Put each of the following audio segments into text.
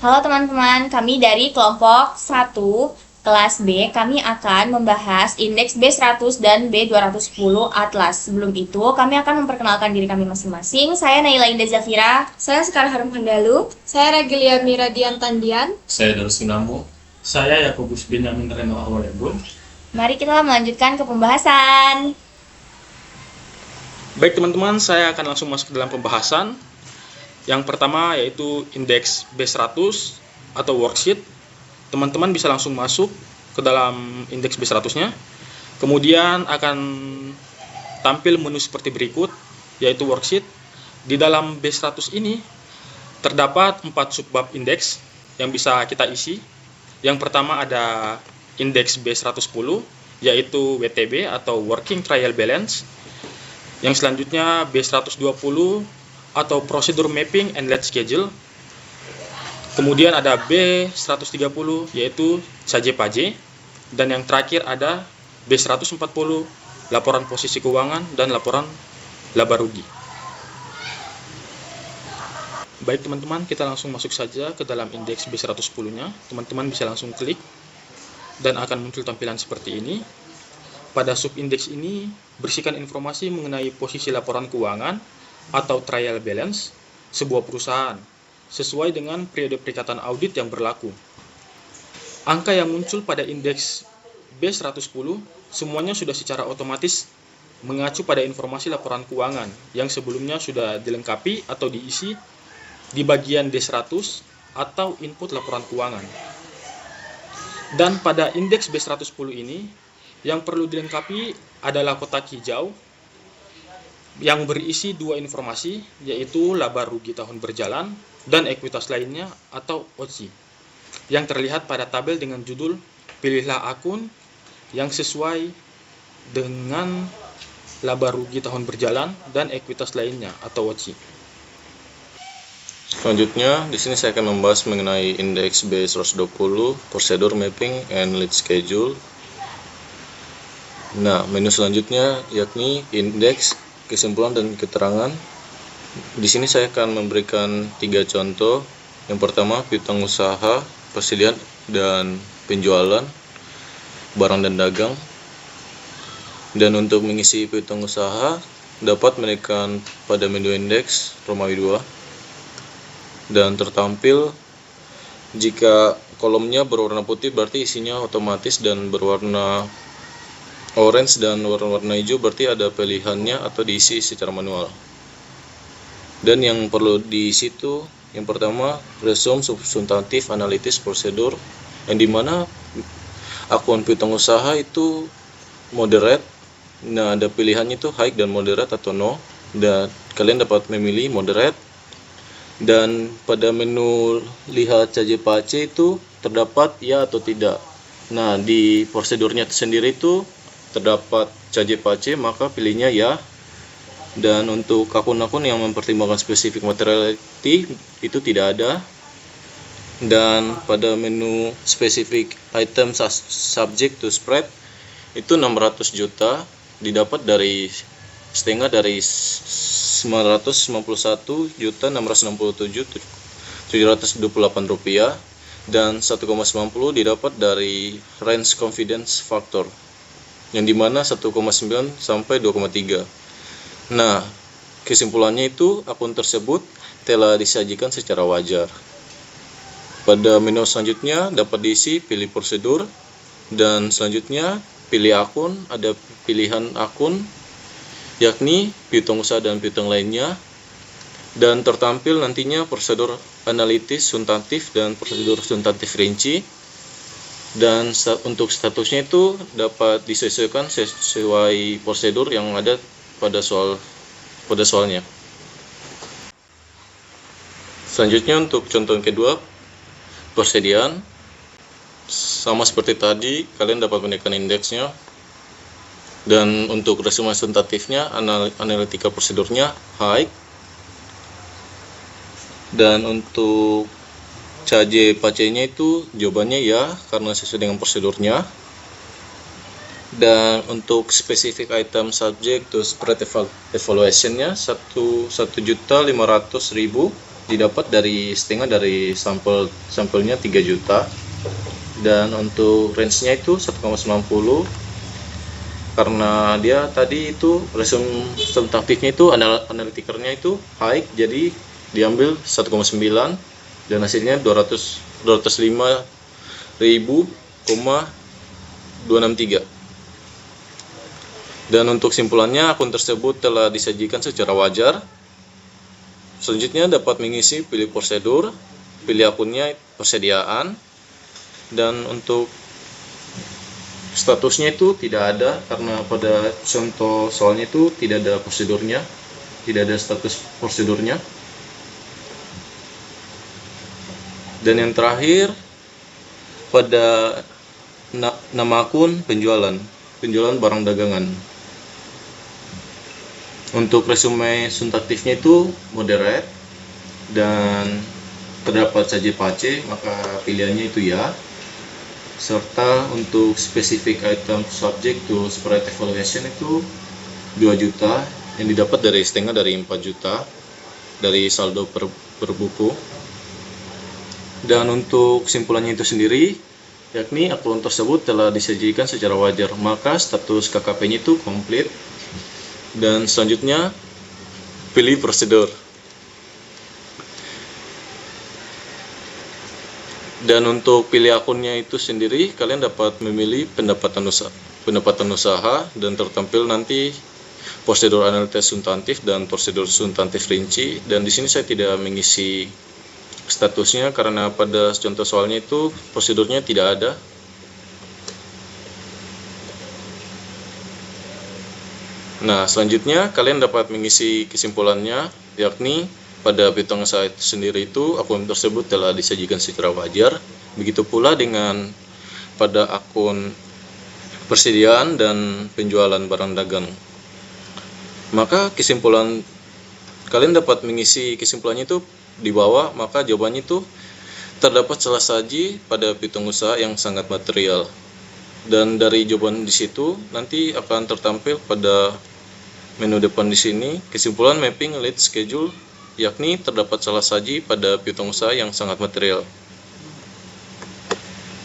Halo teman-teman, kami dari kelompok 1 kelas B. Kami akan membahas indeks B100 dan B210 Atlas. Sebelum itu, kami akan memperkenalkan diri kami masing-masing. Saya Naila Indah Zafira. Saya Sekar Harum Handalu. Saya Regelia Miradian Tandian. Saya Darus Sinamo. Saya Yakobus Benyamin Reno Awalebun. Mari kita melanjutkan ke pembahasan. Baik teman-teman, saya akan langsung masuk ke dalam pembahasan. Yang pertama yaitu indeks B100 atau worksheet. Teman-teman bisa langsung masuk ke dalam indeks B100-nya. Kemudian akan tampil menu seperti berikut, yaitu worksheet. Di dalam B100 ini terdapat 4 subbab indeks yang bisa kita isi. Yang pertama ada indeks B110, yaitu WTB atau Working Trial Balance. Yang selanjutnya B120 atau Procedure Mapping and Let Schedule. Kemudian ada B130 yaitu Saje-Paje. Dan yang terakhir ada B140 Laporan Posisi Keuangan dan Laporan Laba Rugi. Baik teman-teman, kita langsung masuk saja ke dalam indeks B110-nya. Teman-teman bisa langsung klik dan akan muncul tampilan seperti ini. Pada subindeks ini berisikan informasi mengenai posisi laporan keuangan atau trial balance sebuah perusahaan sesuai dengan periode perikatan audit yang berlaku. Angka yang muncul pada indeks B110 semuanya sudah secara otomatis mengacu pada informasi laporan keuangan yang sebelumnya sudah dilengkapi atau diisi di bagian D100 atau input laporan keuangan. Dan pada indeks B110 ini yang perlu dilengkapi adalah kotak hijau yang berisi dua informasi, yaitu laba rugi tahun berjalan dan ekuitas lainnya atau OCI, yang terlihat pada tabel dengan judul pilihlah akun yang sesuai dengan laba rugi tahun berjalan dan ekuitas lainnya atau OCI. Selanjutnya, di sini saya akan membahas mengenai indeks B120, Procedure Mapping and Lead Schedule. Nah, menu selanjutnya yakni indeks, kesimpulan dan keterangan. Di sini saya akan memberikan 3 contoh. Yang pertama, piutang usaha, persediaan dan penjualan barang dan dagang. Dan untuk mengisi piutang usaha dapat menekan pada menu indeks Romawi 2 dan tertampil. Jika kolomnya berwarna putih berarti isinya otomatis, dan berwarna orange dan warna hijau berarti ada pilihannya atau diisi secara manual. Dan yang perlu diisi itu yang pertama resume substantif analitis prosedur, yang dimana akun piutang usaha itu moderate. Nah, ada pilihannya itu high dan moderate atau no, dan kalian dapat memilih moderate. Dan pada menu lihat Saje-Paje itu terdapat ya atau tidak. Nah, di prosedurnya sendiri itu terdapat Saje-Paje, maka pilihnya ya. Dan untuk akun-akun yang mempertimbangkan spesifik materiality itu tidak ada. Dan pada menu spesifik item subject to spread itu 600 juta didapat dari setengah dari 991.667.728 rupiah, dan 1,90 didapat dari range confidence factor yang dimana 1,9 sampai 2,3. Nah, kesimpulannya itu akun tersebut telah disajikan secara wajar. Pada menu selanjutnya dapat diisi pilih prosedur, dan selanjutnya pilih akun. Ada pilihan akun yakni piutang usaha dan piutang lainnya, dan tertampil nantinya prosedur analitis substantif dan prosedur substantif rinci. Dan untuk statusnya itu dapat disesuaikan sesuai prosedur yang ada pada soalnya. Selanjutnya untuk contoh yang kedua, persediaan. Sama seperti tadi, kalian dapat menekan indeksnya. Dan untuk resume substantifnya, analitika prosedurnya high. Dan untuk Saje-Paje-nya itu jawabannya ya, karena sesuai dengan prosedurnya. Dan untuk spesifik item subject to spread evaluation-nya 1.500.000 didapat dari setengah dari sampelnya 3 juta, dan untuk range-nya itu 1,90, karena dia tadi itu resume substantifnya itu analitikernya itu high, jadi diambil 1,9 dan hasilnya 205.263. Dan untuk simpulannya, akun tersebut telah disajikan secara wajar. Selanjutnya dapat mengisi pilih prosedur, pilih akunnya persediaan, dan untuk statusnya itu tidak ada karena pada contoh soalnya itu tidak ada prosedurnya, tidak ada status prosedurnya. Dan yang terakhir, pada nama akun penjualan barang dagangan. Untuk resume substantifnya itu moderate dan terdapat saja pace, maka pilihannya itu ya. Serta untuk specific item subject to spread evaluation itu 2 juta yang didapat dari setengah dari 4 juta dari saldo per buku. Dan untuk kesimpulannya itu sendiri, yakni akun tersebut telah disajikan secara wajar, maka status KKP-nya itu komplit. Dan selanjutnya pilih prosedur. Dan untuk pilih akunnya itu sendiri, kalian dapat memilih pendapatan usaha dan tertampil nanti prosedur analitis substantif dan prosedur substantif rinci. Dan di sini saya tidak mengisi statusnya karena pada contoh soalnya itu prosedurnya tidak ada. Nah, selanjutnya kalian dapat mengisi kesimpulannya, yakni pada piutang usaha sendiri itu akun tersebut telah disajikan secara wajar. Begitu pula dengan pada akun persediaan dan penjualan barang dagang. Maka kesimpulan kalian dapat mengisi kesimpulannya itu di bawah, maka jawabannya itu terdapat salah saji pada piutang usaha yang sangat material. Dan dari jawaban di situ nanti akan tertampil pada menu depan di sini kesimpulan mapping lead schedule, yakni terdapat salah saji pada piutang usaha yang sangat material.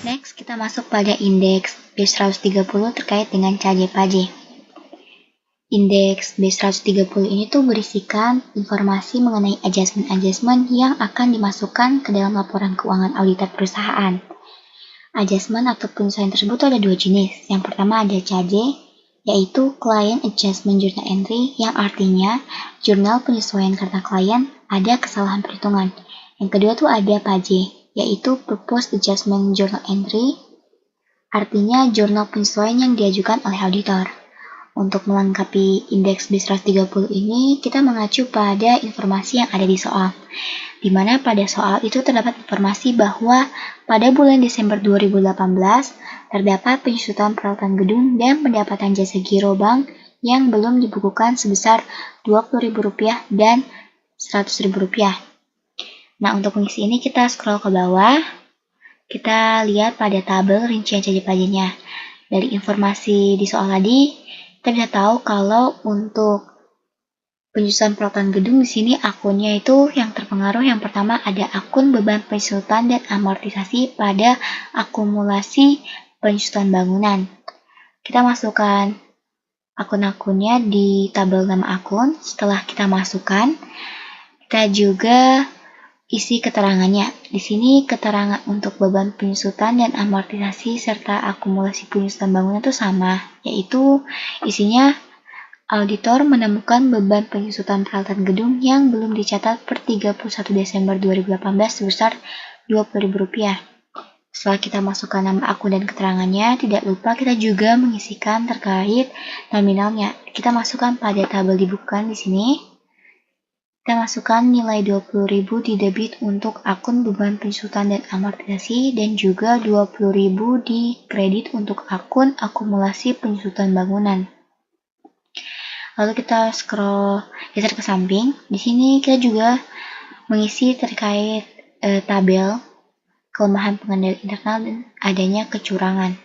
Next, kita masuk pada indeks B130 terkait dengan CAJE-PAJE. Indeks B130 ini tuh berisikan informasi mengenai adjustment-adjustment yang akan dimasukkan ke dalam laporan keuangan auditor perusahaan. Adjustment atau penyesuaian tersebut ada 2 jenis. Yang pertama ada CAJE, yaitu Client Adjustment Journal Entry, yang artinya jurnal penyesuaian karena klien ada kesalahan perhitungan. Yang kedua tuh ada PAJE, yaitu Purpose Adjustment Journal Entry, artinya jurnal penyesuaian yang diajukan oleh auditor. Untuk melengkapi indeks B130 ini, kita mengacu pada informasi yang ada di soal, di mana pada soal itu terdapat informasi bahwa pada bulan Desember 2018 terdapat penyusutan peralatan gedung dan pendapatan jasa giro bank yang belum dibukukan sebesar Rp20.000 dan Rp100.000. Nah, untuk mengisi ini kita scroll ke bawah, kita lihat pada tabel rincian CAJE-PAJE-nya. Dari informasi di soal tadi, kita bisa tahu kalau untuk penyusutan peralatan gedung di sini akunnya itu yang terpengaruh yang pertama ada akun beban penyusutan dan amortisasi pada akumulasi penyusutan bangunan. Kita masukkan akun-akunnya di tabel nama akun. Setelah kita masukkan, kita juga isi keterangannya. Di sini keterangan untuk beban penyusutan dan amortisasi serta akumulasi penyusutan bangunan itu sama, yaitu isinya auditor menemukan beban penyusutan peralatan gedung yang belum dicatat per 31 Desember 2018 sebesar Rp20.000. Setelah kita masukkan nama akun dan keterangannya, tidak lupa kita juga mengisikan terkait nominalnya. Kita masukkan pada tabel dibukukan di sini. Kita masukkan nilai Rp20.000 di debit untuk akun beban penyusutan dan amortisasi dan juga Rp20.000 di kredit untuk akun akumulasi penyusutan bangunan. Lalu kita scroll geser ke samping. Di sini kita juga mengisi terkait tabel kelemahan pengendali internal dan adanya kecurangan.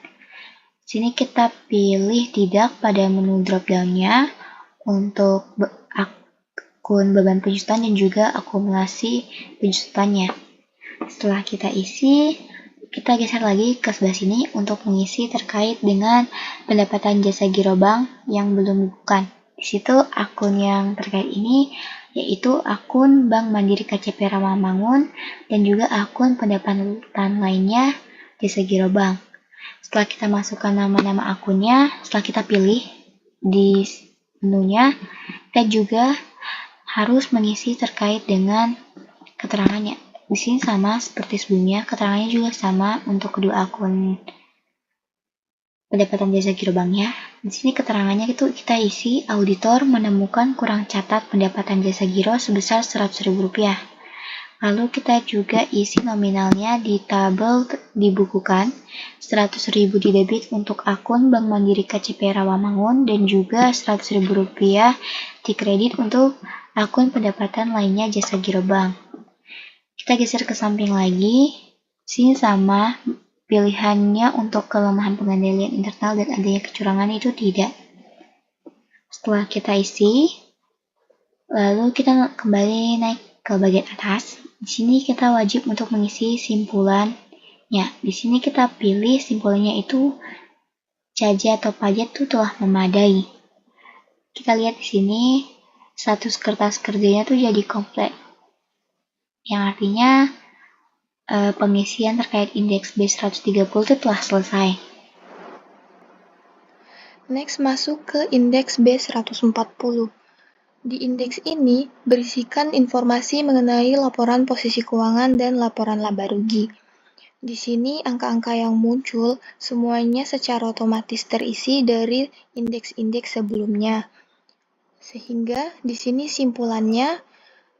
Di sini kita pilih tidak pada menu drop down-nya untuk akun beban penjutaan dan juga akumulasi penjutaannya. Setelah kita isi, kita geser lagi ke sebelah sini untuk mengisi terkait dengan pendapatan jasa giro bank yang belum dibukukan. Di situ akun yang terkait ini yaitu akun Bank Mandiri KCP Rawamangun dan juga akun pendapatan lainnya jasa giro bank. Setelah kita masukkan nama-nama akunnya, setelah kita pilih di menunya, kita juga harus mengisi terkait dengan keterangannya. Di sini sama seperti sebelumnya, keterangannya juga sama untuk kedua akun pendapatan jasa giro banknya. Di sini keterangannya itu kita isi, auditor menemukan kurang catat pendapatan jasa giro sebesar Rp100.000. Lalu kita juga isi nominalnya di tabel dibukukan, Rp100.000 didebit untuk akun Bank Mandiri KCP Rawamangun dan juga Rp100.000 dikredit untuk akun pendapatan lainnya jasa giro bank. Kita geser ke samping lagi, sini sama, pilihannya untuk kelemahan pengendalian internal dan adanya kecurangan itu tidak. Setelah kita isi, lalu kita kembali naik ke bagian atas. Di sini kita wajib untuk mengisi simpulannya. Di sini kita pilih simpulannya itu caja atau pajak itu telah memadai. Kita lihat di sini status kertas kerjanya tuh jadi komplit. Yang artinya pengisian terkait indeks B130 itu telah selesai. Next masuk ke indeks B140. Di indeks ini berisikan informasi mengenai laporan posisi keuangan dan laporan laba rugi. Di sini angka-angka yang muncul semuanya secara otomatis terisi dari indeks-indeks sebelumnya. Sehingga di sini simpulannya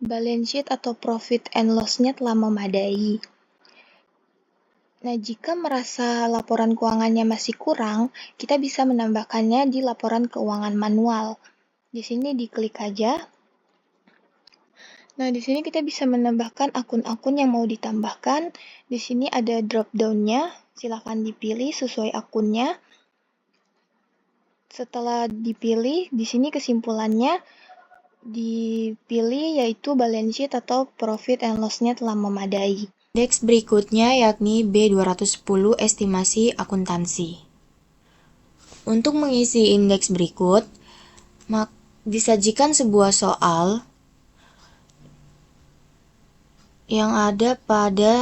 balance sheet atau profit and loss-nya telah memadai. Nah, jika merasa laporan keuangannya masih kurang, kita bisa menambahkannya di laporan keuangan manual. Di sini diklik aja. Nah, di sini kita bisa menambahkan akun-akun yang mau ditambahkan. Di sini ada drop down-nya, silakan dipilih sesuai akunnya. Setelah dipilih, di sini kesimpulannya dipilih yaitu balance sheet atau profit and loss-nya telah memadai. Indeks berikutnya yakni B210 estimasi akuntansi. Untuk mengisi indeks berikut, disajikan sebuah soal yang ada pada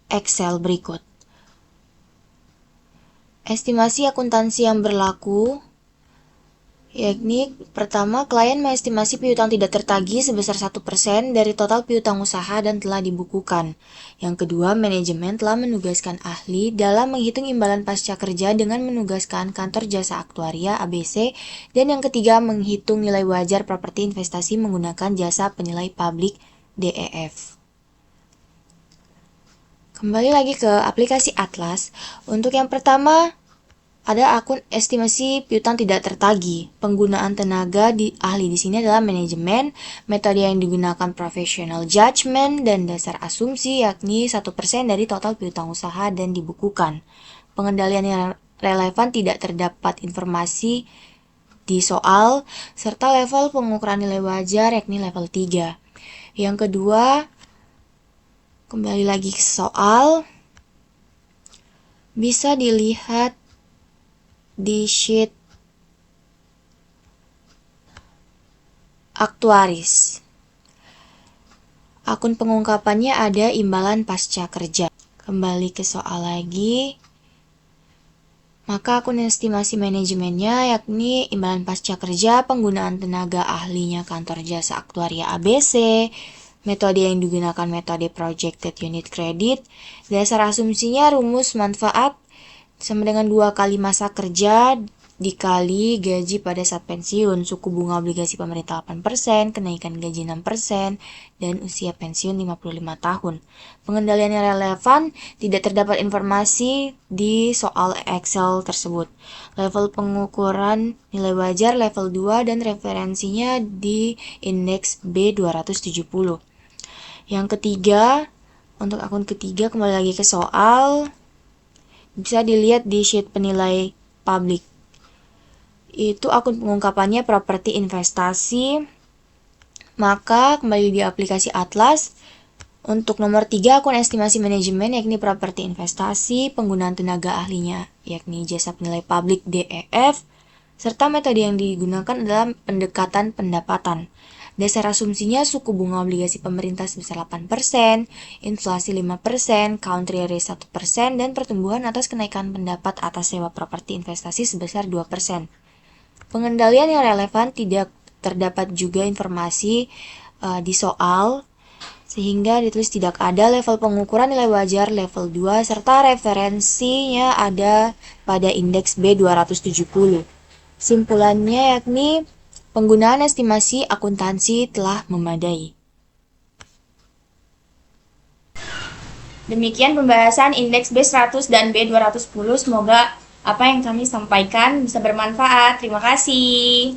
Excel berikut. Estimasi akuntansi yang berlaku yakni pertama, klien mengestimasi piutang tidak tertagih sebesar 1% dari total piutang usaha dan telah dibukukan. Yang kedua, manajemen telah menugaskan ahli dalam menghitung imbalan pasca kerja dengan menugaskan kantor jasa aktuaria ABC. Dan yang ketiga, menghitung nilai wajar properti investasi menggunakan jasa penilai publik DEF. Kembali lagi ke aplikasi Atlas. Untuk yang pertama, ada akun estimasi piutang tidak tertagih. Penggunaan tenaga ahli di sini adalah manajemen, metode yang digunakan professional judgment, dan dasar asumsi yakni 1% dari total piutang usaha dan dibukukan. Pengendalian yang relevan tidak terdapat informasi di soal, serta level pengukuran nilai wajar yakni level 3. Yang kedua, kembali lagi ke soal, bisa dilihat di sheet aktuaris. Akun pengungkapannya ada imbalan pasca kerja. Kembali ke soal lagi. Maka akun estimasi manajemennya yakni imbalan pasca kerja, penggunaan tenaga ahlinya kantor jasa aktuaria ABC, metode yang digunakan metode projected unit credit, dasar asumsinya rumus manfaat sama dengan 2 kali masa kerja dikali gaji pada saat pensiun, suku bunga obligasi pemerintah 8%, kenaikan gaji 6%, dan usia pensiun 55 tahun. Pengendalian yang relevan tidak terdapat informasi di soal Excel tersebut. Level pengukuran nilai wajar level 2 dan referensinya di indeks B270. Yang ketiga, untuk akun ketiga kembali lagi ke soal, bisa dilihat di sheet penilai publik. Itu akun pengungkapannya properti investasi, Maka kembali di aplikasi Atlas. Untuk nomor 3, akun estimasi manajemen yakni properti investasi, penggunaan tenaga ahlinya yakni jasa penilai publik DEF, serta metode yang digunakan adalah pendekatan pendapatan. Dasar asumsinya suku bunga obligasi pemerintah sebesar 8%, inflasi 5%, country rate 1%, dan pertumbuhan atas kenaikan pendapat atas sewa properti investasi sebesar 2%. Pengendalian yang relevan tidak terdapat juga informasi di soal, sehingga ditulis tidak ada level pengukuran nilai wajar level 2, serta referensinya ada pada indeks B270. Simpulannya yakni penggunaan estimasi akuntansi telah memadai. Demikian pembahasan indeks B100 dan B210. Semoga apa yang kami sampaikan bisa bermanfaat. Terima kasih.